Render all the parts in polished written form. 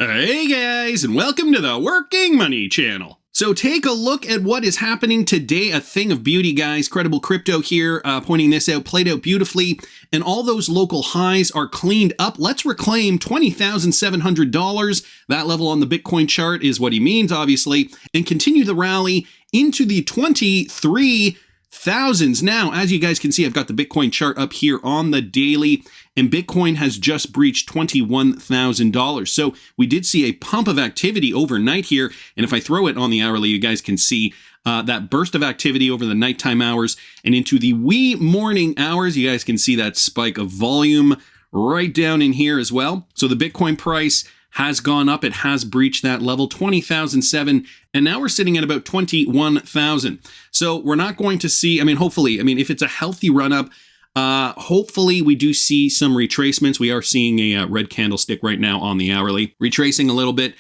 Hey guys, and welcome to the Working Money channel. So take a look at what is happening today. A thing of beauty, guys. Credible Crypto here, pointing this out, played out beautifully, and all those local highs are cleaned up. Let's reclaim $20,700. That level on the Bitcoin chart is what he means, obviously, and continue the rally into the 23,000s. Now, as you guys can see, I've got the Bitcoin chart up here on the daily, and Bitcoin has just breached $21,000. So we did see a pump of activity overnight here. And if I throw it on the hourly, you guys can see that burst of activity over the nighttime hours and into the wee morning hours. You guys can see that spike of volume right down in here as well. So the Bitcoin price has gone up. It has breached that level, 20,007, and now we're sitting at about 21,000. So we're not going to see, hopefully, if it's a healthy run up, hopefully we do see some retracements. We are seeing a red candlestick right now on the hourly, retracing a little bit.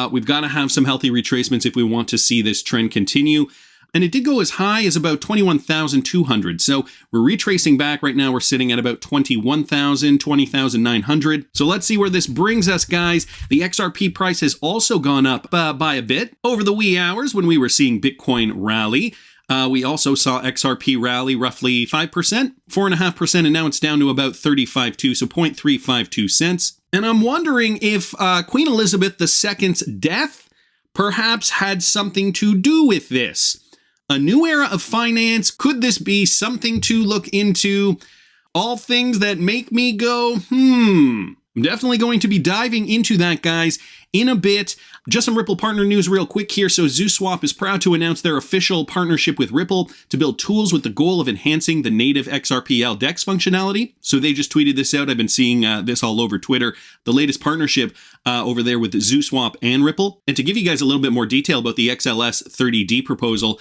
We've got to have some healthy retracements if we want to see this trend continue. And it did go as high as about 21,200. So we're retracing back right now. We're sitting at about 21,000, 20,900. So let's see where this brings us, guys. The XRP price has also gone up by a bit over the wee hours when we were seeing Bitcoin rally. We also saw XRP rally roughly 5%, 4.5%, and now it's down to about 35.2, so 0.352 cents. And I'm wondering if Queen Elizabeth II's death perhaps had something to do with this. A new era of finance, could this be something to look into? All things that make me go, I'm definitely going to be diving into that, guys, in a bit. Just some Ripple partner news real quick here. So ZooSwap is proud to announce their official partnership with Ripple to build tools with the goal of enhancing the native XRP DEX functionality. So they just tweeted this out. I've been seeing this all over Twitter. The latest partnership over there with ZooSwap and Ripple. And to give you guys a little bit more detail about the XLS30D proposal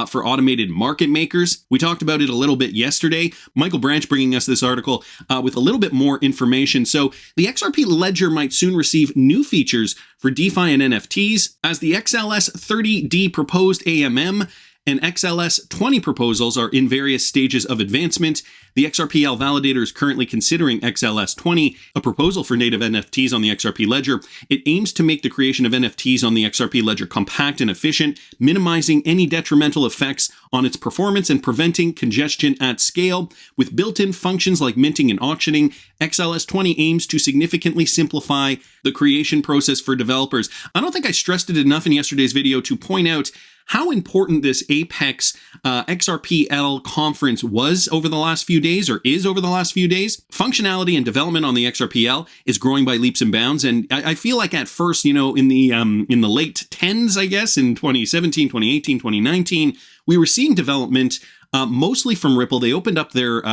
for automated market makers, we talked about it a little bit yesterday. Michael Branch bringing us this article with a little bit more information. So the XRP ledger might soon receive new features for DeFi and NFTs, as the XLS30D proposed AMM and XLS20 proposals are in various stages of advancement. The XRPL validator is currently considering XLS20, a proposal for native NFTs on the XRP ledger. It aims to make the creation of NFTs on the XRP ledger compact and efficient, minimizing any detrimental effects on its performance and preventing congestion at scale. With built-in functions like minting and auctioning, XLS20 aims to significantly simplify the creation process for developers. I don't think I stressed it enough in yesterday's video to point out how important this Apex XRPL conference was over the last few days, or is over the last few days. Functionality and development on the XRPL is growing by leaps and bounds. And I feel like at first, in the late 10s, I guess, in 2017, 2018, 2019, we were seeing development mostly from Ripple. They opened up their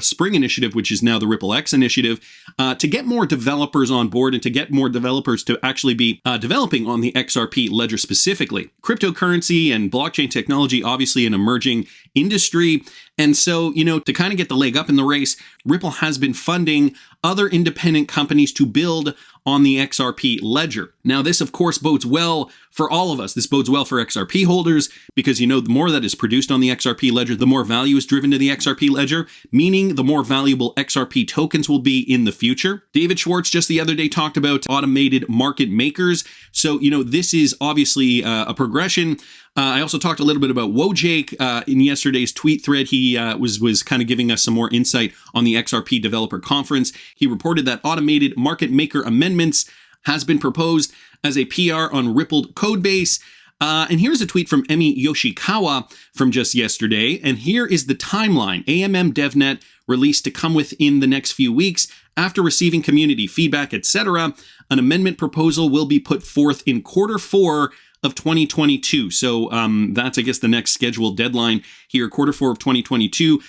Spring initiative, which is now the Ripple X initiative, to get more developers on board and to get more developers to actually be developing on the XRP ledger specifically. Cryptocurrency and blockchain technology, obviously an emerging industry. And so, to kind of get the leg up in the race, Ripple has been funding other independent companies to build on the XRP ledger. Now, this, of course, bodes well for all of us. This bodes well for XRP holders because, the more that is produced on the XRP ledger, the more value is driven to the XRP ledger, meaning the more valuable XRP tokens will be in the future. David Schwartz just the other day talked about automated market makers. So, this is obviously a progression. I also talked a little bit about Wojciech in yesterday's tweet thread. He was kind of giving us some more insight on the XRP Developer Conference. He reported that automated market maker amendments has been proposed as a PR on Rippled codebase. And here's a tweet from Emi Yoshikawa from just yesterday. And here is the timeline. AMM DevNet released to come within the next few weeks. After receiving community feedback, etc., an amendment proposal will be put forth in Q4 of 2022. So that's, I guess, the next scheduled deadline here, Q4 of 2022,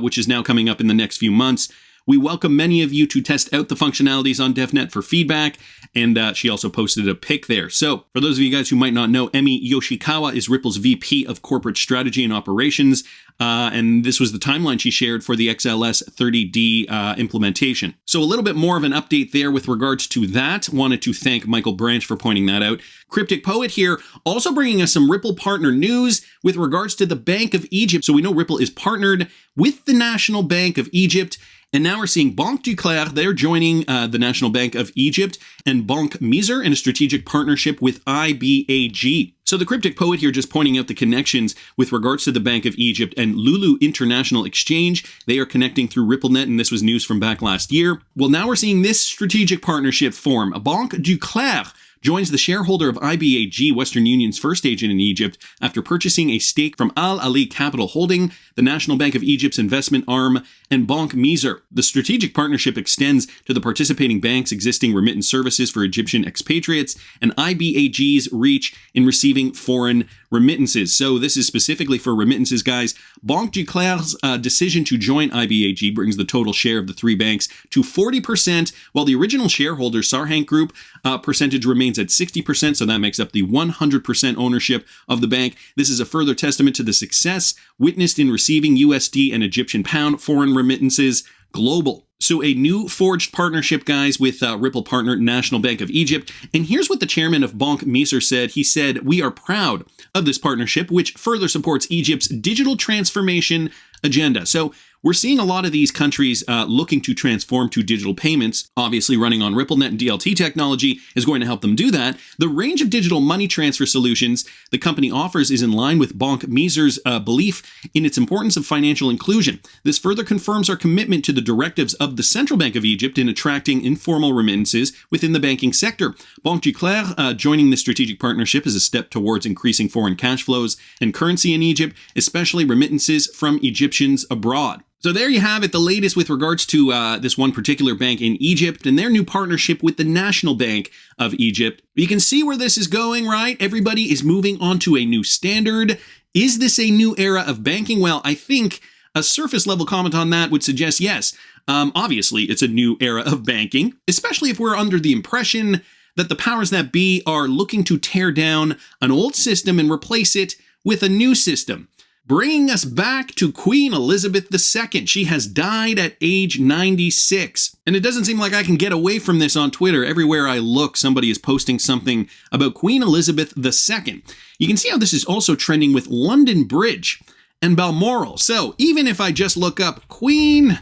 which is now coming up in the next few months. We welcome many of you to test out the functionalities on DevNet for feedback, and she also posted a pic there. So for those of you guys who might not know, Emi Yoshikawa is Ripple's VP of Corporate Strategy and Operations, and this was the timeline she shared for the XLS30D implementation. So a little bit more of an update there with regards to that. Wanted to thank Michael Branch for pointing that out. Cryptic Poet here, also bringing us some Ripple partner news with regards to the Bank of Egypt. So we know Ripple is partnered with the National Bank of Egypt, And now we're seeing Banque du Clair, they're joining the National Bank of Egypt, and Banque Miser in a strategic partnership with IBAG. So the cryptic poet here just pointing out the connections with regards to the Bank of Egypt and Lulu International Exchange. They are connecting through RippleNet, and this was news from back last year. Well, now we're seeing this strategic partnership form. Banque du Clair joins the shareholder of IBAG, Western Union's first agent in Egypt, after purchasing a stake from Al Ali Capital Holding, the National Bank of Egypt's investment arm, and Banque Miser. The strategic partnership extends to the participating banks' existing remittance services for Egyptian expatriates and IBAG's reach in receiving foreign remittances. So this is specifically for remittances, guys. Banque du Clair's decision to join IBAG brings the total share of the three banks to 40%, while the original shareholder, Sarhank Group, percentage remains at 60%, so that makes up the 100% ownership of the bank. This is a further testament to the success witnessed in receiving USD and Egyptian pound foreign remittances global. So a new forged partnership, guys, with Ripple partner National Bank of Egypt. And here's what the chairman of Banque Miser said. He said, "We are proud of this partnership, which further supports Egypt's digital transformation agenda." So we're seeing a lot of these countries looking to transform to digital payments. Obviously, running on RippleNet and DLT technology is going to help them do that. The range of digital money transfer solutions the company offers is in line with Banque Miser's belief in its importance of financial inclusion. This further confirms our commitment to the directives of the Central Bank of Egypt in attracting informal remittances within the banking sector. Banque du Clair joining the strategic partnership is a step towards increasing foreign cash flows and currency in Egypt, especially remittances from Egyptians abroad. So there you have it, the latest with regards to this one particular bank in Egypt and their new partnership with the National Bank of Egypt. You can see where this is going, right? Everybody is moving on to a new standard. Is this a new era of banking? Well, I think a surface level comment on that would suggest yes. Obviously, it's a new era of banking, especially if we're under the impression that the powers that be are looking to tear down an old system and replace it with a new system. Bringing us back to Queen Elizabeth II. She has died at age 96. And it doesn't seem like I can get away from this on Twitter. Everywhere I look, somebody is posting something about Queen Elizabeth II. You can see how this is also trending with London Bridge and Balmoral. So even if I just look up Queen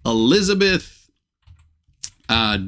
Elizabeth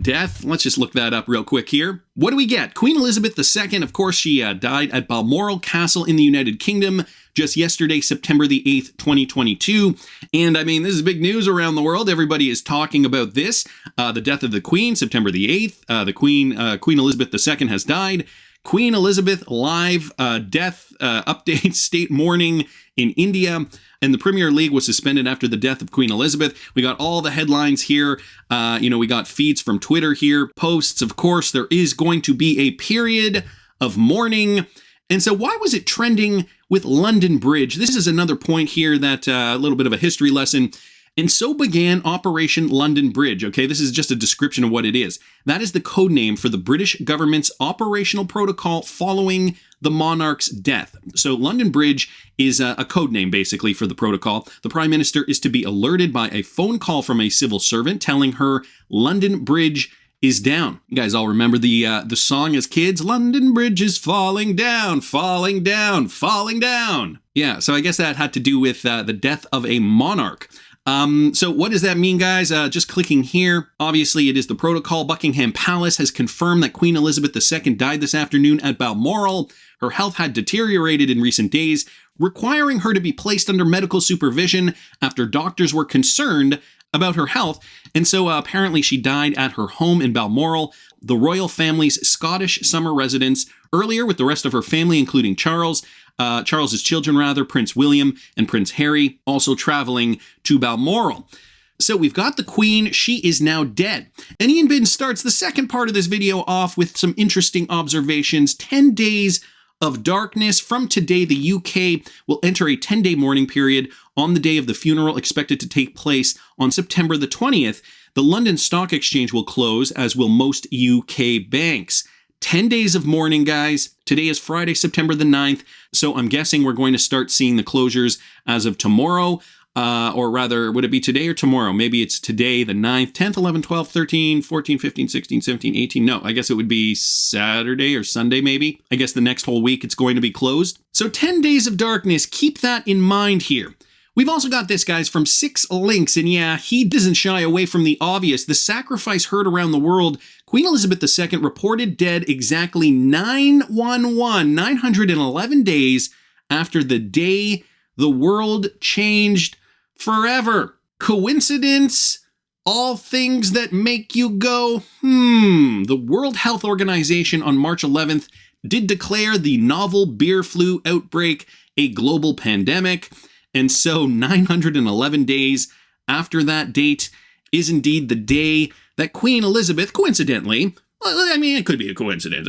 death. Let's just look that up real quick here. What do we get? Queen Elizabeth II, of course, she died at Balmoral Castle in the United Kingdom just yesterday, September the 8th, 2022. And I mean, this is big news around the world. Everybody is talking about this. The death of the Queen, September the 8th. The Queen Elizabeth II has died. Queen Elizabeth live death update, state mourning in India. And the Premier League was suspended after the death of Queen Elizabeth. We got all the headlines here. We got feeds from Twitter here, posts. Of course, there is going to be a period of mourning. And so why was it trending with London Bridge? This is another point here that a little bit of a history lesson. And so began Operation London Bridge. Okay, this is just a description of what it is. That is the code name for the British government's operational protocol following the monarch's death. So London Bridge is a code name basically for the protocol. The Prime Minister is to be alerted by a phone call from a civil servant telling her London Bridge is down. You guys all remember the song as kids? London Bridge is falling down, falling down, falling down. Yeah, so I guess that had to do with the death of a monarch. So what does that mean, guys? Just clicking here. Obviously, it is the protocol. Buckingham Palace has confirmed that Queen Elizabeth II died this afternoon at Balmoral. Her health had deteriorated in recent days, requiring her to be placed under medical supervision after doctors were concerned about her health. And so apparently she died at her home in Balmoral, the royal family's Scottish summer residence, earlier with the rest of her family, including Charles's children, Prince William and Prince Harry, also traveling to Balmoral. So we've got the Queen. She is now dead. And Ian Bin starts the second part of this video off with some interesting observations. 10 days of darkness. From today, the UK will enter a 10-day mourning period on the day of the funeral, expected to take place on September the 20th. The London Stock Exchange will close, as will most UK banks. 10 days of mourning, guys. Today is Friday, September the 9th. So I'm guessing we're going to start seeing the closures as of tomorrow. Or rather, would it be today or tomorrow? Maybe it's today, the 9th, 10th, 11th, 12th, 13th, 14th, 15th, 16th, 17th, 18th. No, I guess it would be Saturday or Sunday, maybe. I guess the next whole week it's going to be closed. So 10 days of darkness. Keep that in mind here. We've also got this, guys, from 6 Links, and yeah, he doesn't shy away from the obvious. The sacrifice heard around the world. Queen Elizabeth II reported dead exactly 911 days after the day the world changed forever. Coincidence? All things that make you go, The World Health Organization on March 11th did declare the novel beer flu outbreak a global pandemic. And so 911 days after that date is indeed the day that Queen Elizabeth, coincidentally, I mean, it could be a coincidence.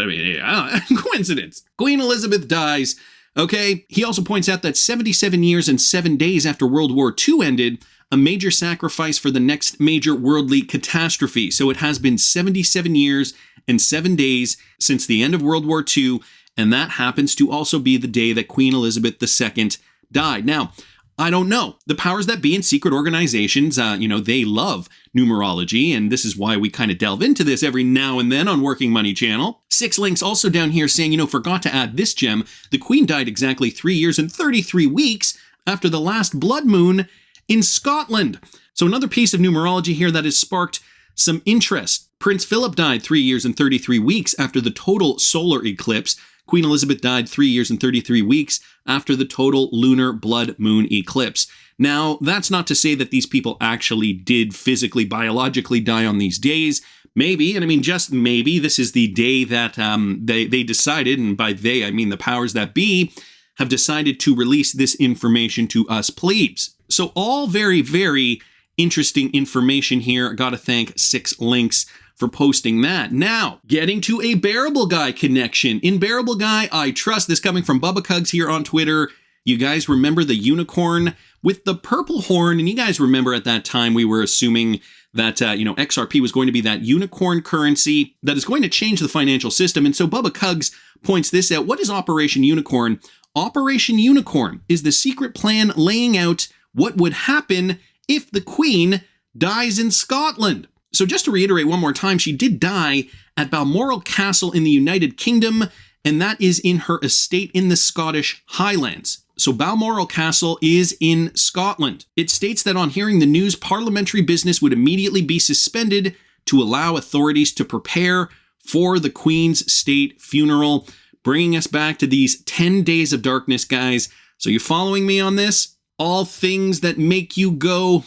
Coincidence. Queen Elizabeth dies. Okay. He also points out that 77 years and 7 days after World War II ended, a major sacrifice for the next major worldly catastrophe. So it has been 77 years and 7 days since the end of World War II. And that happens to also be the day that Queen Elizabeth II died. Now, I don't know. The powers that be in secret organizations, they love numerology, and this is why we kind of delve into this every now and then on Working Money Channel. 6 Links also down here saying, forgot to add this gem. The Queen died exactly 3 years and 33 weeks after the last blood moon in Scotland. So another piece of numerology here that has sparked some interest. Prince Philip died 3 years and 33 weeks after the total solar eclipse. Queen Elizabeth died 3 years and 33 weeks after the total lunar blood moon eclipse. Now, that's not to say that these people actually did physically, biologically die on these days. Maybe, and I mean just maybe, this is the day that they decided, and by they I mean the powers that be, have decided to release this information to us plebes. So all very, very interesting information here. I gotta thank 6 Links for posting that. Now, getting to a Bearableguy connection. In Bearableguy, I trust. This coming from Bubba Cugs here on Twitter. You guys remember the unicorn with the purple horn? And you guys remember at that time we were assuming that, XRP was going to be that unicorn currency that is going to change the financial system. And so Bubba Cugs points this out. What is Operation Unicorn? Operation Unicorn is the secret plan laying out what would happen if the Queen dies in Scotland. So just to reiterate one more time, she did die at Balmoral Castle in the United Kingdom, and that is in her estate in the Scottish Highlands. So Balmoral Castle is in Scotland. It states that on hearing the news, parliamentary business would immediately be suspended to allow authorities to prepare for the Queen's state funeral, bringing us back to these 10 days of darkness, guys. So you following me on this? All things that make you go,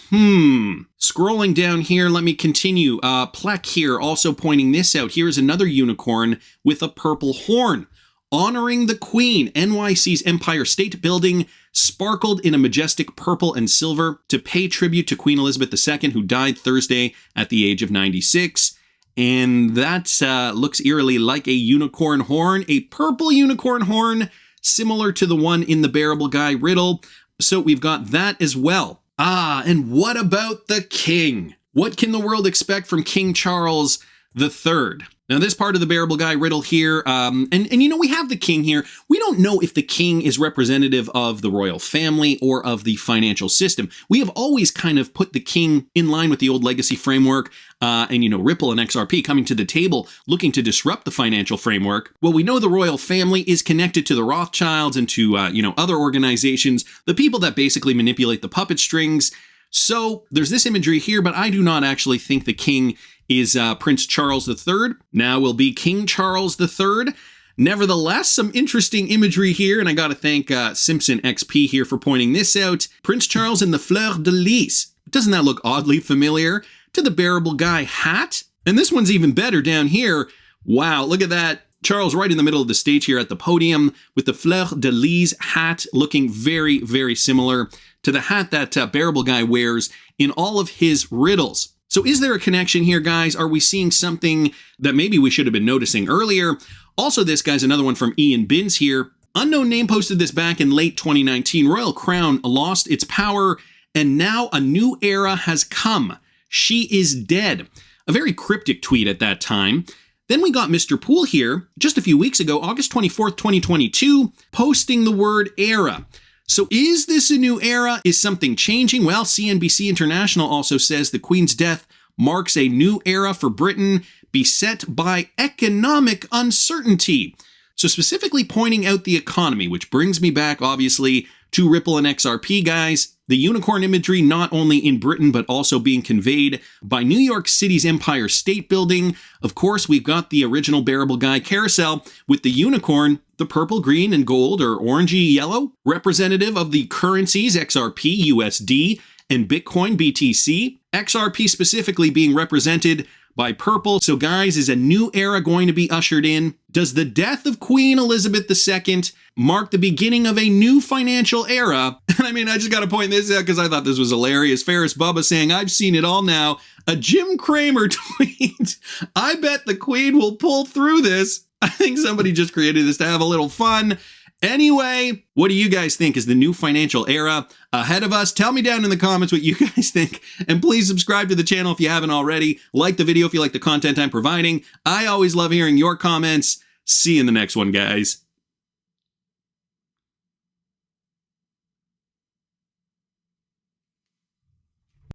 Scrolling down here, let me continue. Plek here also pointing this out. Here is another unicorn with a purple horn. Honoring the Queen, NYC's Empire State Building sparkled in a majestic purple and silver to pay tribute to Queen Elizabeth II, who died Thursday at the age of 96. And that looks eerily like a unicorn horn, a purple unicorn horn, similar to the one in the Bearableguy riddle. So we've got that as well. And what about the king? What can the world expect from King Charles III? Now, this part of the Bearableguy riddle here, and we have the king here. We don't know if the king is representative of the royal family or of the financial system. We have always kind of put the king in line with the old legacy framework, and Ripple and XRP coming to the table looking to disrupt the financial framework. Well, we know the royal family is connected to the Rothschilds and to, other organizations, the people that basically manipulate the puppet strings. So there's this imagery here, but I do not actually think the king is Prince Charles III. Now will be King Charles III. Nevertheless, some interesting imagery here, and I got to thank Simpson XP here for pointing this out. Prince Charles in the fleur de lis. Doesn't that look oddly familiar to the Bearableguy hat? And this one's even better down here. Wow, look at that. Charles right in the middle of the stage here at the podium with the fleur de lis hat, looking very, very similar to the hat that Bearableguy wears in all of his riddles. So is there a connection here, guys? Are we seeing something that maybe we should have been noticing earlier? Also, this guy's another one from Ian Binns here. Unknown name posted this back in late 2019. Royal Crown lost its power, and now a new era has come. She is dead. A very cryptic tweet at that time. Then we got Mr. Poole here, just a few weeks ago, August 24th, 2022, posting the word era. So is this a new era? Is something changing? Well, CNBC International also says the Queen's death marks a new era for Britain, beset by economic uncertainty. So specifically pointing out the economy, which brings me back, obviously, to Ripple and XRP, guys. The unicorn imagery not only in Britain, but also being conveyed by New York City's Empire State Building. Of course, we've got the original Bearableguy carousel with the unicorn, the purple, green, and gold, or orangey yellow, representative of the currencies XRP, USD, and Bitcoin, BTC. XRP specifically being represented by purple. So guys, is a new era going to be ushered in? Does the death of Queen Elizabeth II mark the beginning of a new financial era? And I mean, I just got to point this out because I thought this was hilarious. Ferris Bubba saying, I've seen it all now. A Jim Cramer tweet. I bet the Queen will pull through this. I think somebody just created this to have a little fun. Anyway, what do you guys think is the new financial era ahead of us? Tell me down in the comments what you guys think, and please subscribe to the channel if you haven't already. Like the video if you like the content I'm providing. I always love hearing your comments. See you in the next one, guys.